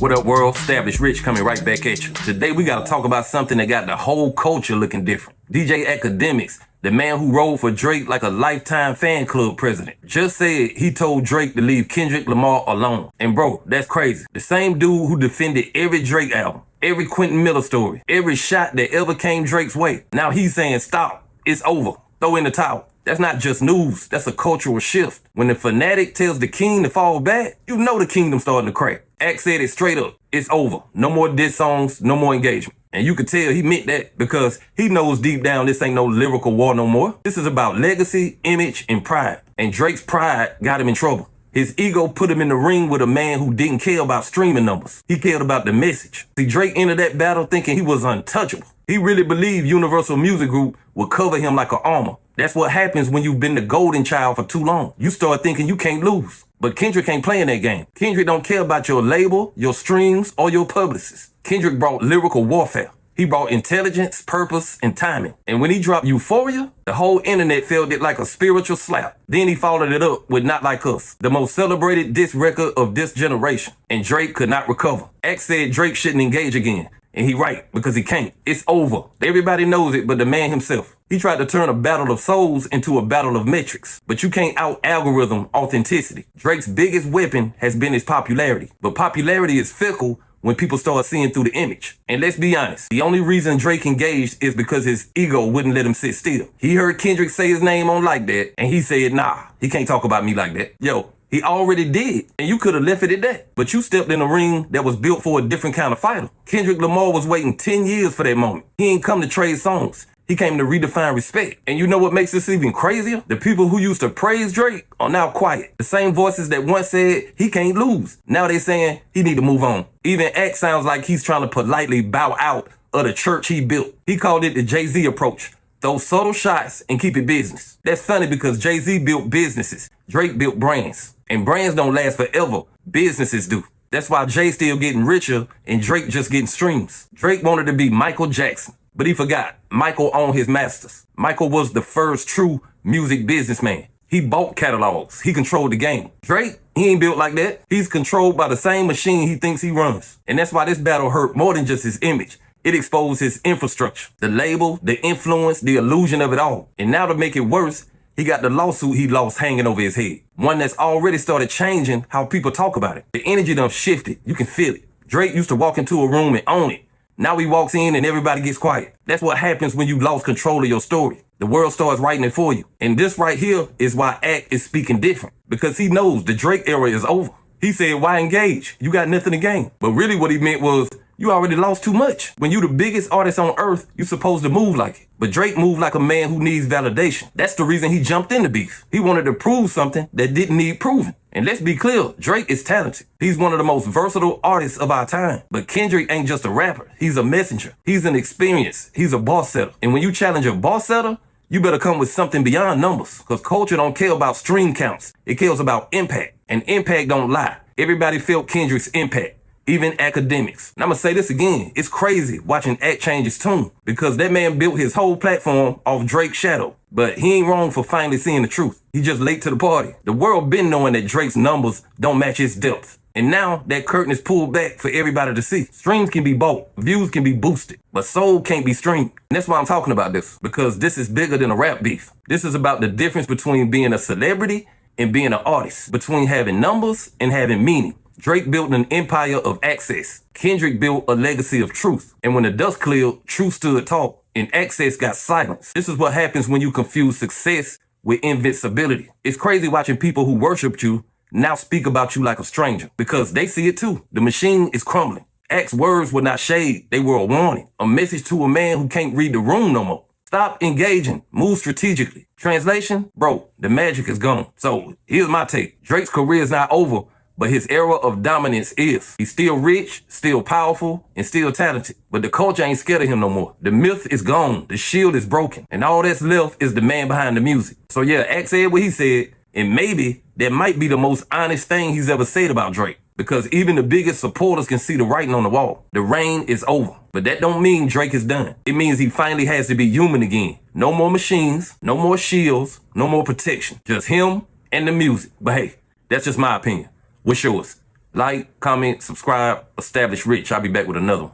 What up, world? Established Rich coming right back at you. Today we gotta talk about something that got the whole culture looking different. DJ Akademiks, the man who rode for Drake like a lifetime fan club president, just said he told Drake to leave Kendrick Lamar alone. And bro, that's crazy. The same dude who defended every Drake album, every Quentin Miller story, every shot that ever came Drake's way. Now he's saying stop, it's over, throw in the towel. That's not just news, that's a cultural shift. When the fanatic tells the king to fall back, you know the kingdom's starting to crack. Ak said it straight up, it's over. No more diss songs, no more engagement. And you could tell he meant that because he knows deep down this ain't no lyrical war no more. This is about legacy, image, and pride. And Drake's pride got him in trouble. His ego put him in the ring with a man who didn't care about streaming numbers. He cared about the message. See, Drake entered that battle thinking he was untouchable. He really believed Universal Music Group would cover him like an armor. That's what happens when you've been the golden child for too long. You start thinking you can't lose. But Kendrick ain't playing that game. Kendrick don't care about your label, your streams, or your publicists. Kendrick brought lyrical warfare. He brought intelligence, purpose, and timing. And when he dropped Euphoria, the whole internet felt it like a spiritual slap. Then he followed it up with Not Like Us, the most celebrated diss record of this generation. And Drake could not recover. Ak said Drake shouldn't engage again. And he right, because he can't. It's over. Everybody knows it but the man himself. He tried to turn a battle of souls into a battle of metrics. But you can't out-algorithm authenticity. Drake's biggest weapon has been his popularity. But popularity is fickle when people start seeing through the image. And let's be honest, the only reason Drake engaged is because his ego wouldn't let him sit still. He heard Kendrick say his name on Like That, and he said, nah, he can't talk about me like that. Yo, he already did, and you could have left it at that. But you stepped in a ring that was built for a different kind of fighter. Kendrick Lamar was waiting 10 years for that moment. He ain't come to trade songs. He came to redefine respect. And you know what makes this even crazier? The people who used to praise Drake are now quiet. The same voices that once said he can't lose. Now they saying he need to move on. Even Ak sounds like he's trying to politely bow out of the church he built. He called it the Jay-Z approach. Throw subtle shots and keep it business. That's funny because Jay-Z built businesses. Drake built brands. And brands don't last forever. Businesses do. That's why Jay still getting richer and Drake just getting streams. Drake wanted to be Michael Jackson. But he forgot, Michael owned his masters. Michael was the first true music businessman. He bought catalogs. He controlled the game. Drake, he ain't built like that. He's controlled by the same machine he thinks he runs. And that's why this battle hurt more than just his image. It exposed his infrastructure, the label, the influence, the illusion of it all. And now to make it worse, he got the lawsuit he lost hanging over his head. One that's already started changing how people talk about it. The energy done shifted. You can feel it. Drake used to walk into a room and own it. Now he walks in and everybody gets quiet. That's what happens when you lost control of your story. The world starts writing it for you. And this right here is why Ak is speaking different. Because he knows the Drake era is over. He said, why engage? You got nothing to gain. But really what he meant was, you already lost too much. When you the biggest artist on earth, you supposed to move like it. But Drake moved like a man who needs validation. That's the reason he jumped into beef. He wanted to prove something that didn't need proving. And let's be clear, Drake is talented. He's one of the most versatile artists of our time. But Kendrick ain't just a rapper. He's a messenger. He's an experience. He's a boss setter. And when you challenge a boss setter, you better come with something beyond numbers. Because culture don't care about stream counts. It cares about impact. And impact don't lie. Everybody felt Kendrick's impact. Even Akademiks. And I'm gonna say this again, it's crazy watching Ak change his tune because that man built his whole platform off Drake's shadow. But he ain't wrong for finally seeing the truth. He just late to the party. The world been knowing that Drake's numbers don't match his depth. And now that curtain is pulled back for everybody to see. Streams can be bought, views can be boosted, but soul can't be streamed. And that's why I'm talking about this, because this is bigger than a rap beef. This is about the difference between being a celebrity and being an artist, between having numbers and having meaning. Drake built an empire of access. Kendrick built a legacy of truth. And when the dust cleared, truth stood tall and access got silenced. This is what happens when you confuse success with invincibility. It's crazy watching people who worshiped you now speak about you like a stranger because they see it too. The machine is crumbling. Ak's words were not shade. They were a warning, a message to a man who can't read the room no more. Stop engaging. Move strategically. Translation? Bro, the magic is gone. So here's my take. Drake's career is not over, but his era of dominance is. He's still rich, still powerful, and still talented. But the culture ain't scared of him no more. The myth is gone. The shield is broken. And all that's left is the man behind the music. So yeah, Ak said what he said, and maybe that might be the most honest thing he's ever said about Drake. Because even the biggest supporters can see the writing on the wall. The reign is over. But that don't mean Drake is done. It means he finally has to be human again. No more machines, no more shields, no more protection. Just him and the music. But hey, that's just my opinion. What's yours? Like, comment, subscribe, establish Rich. I'll be back with another one.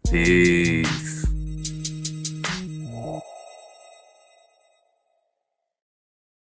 Peace.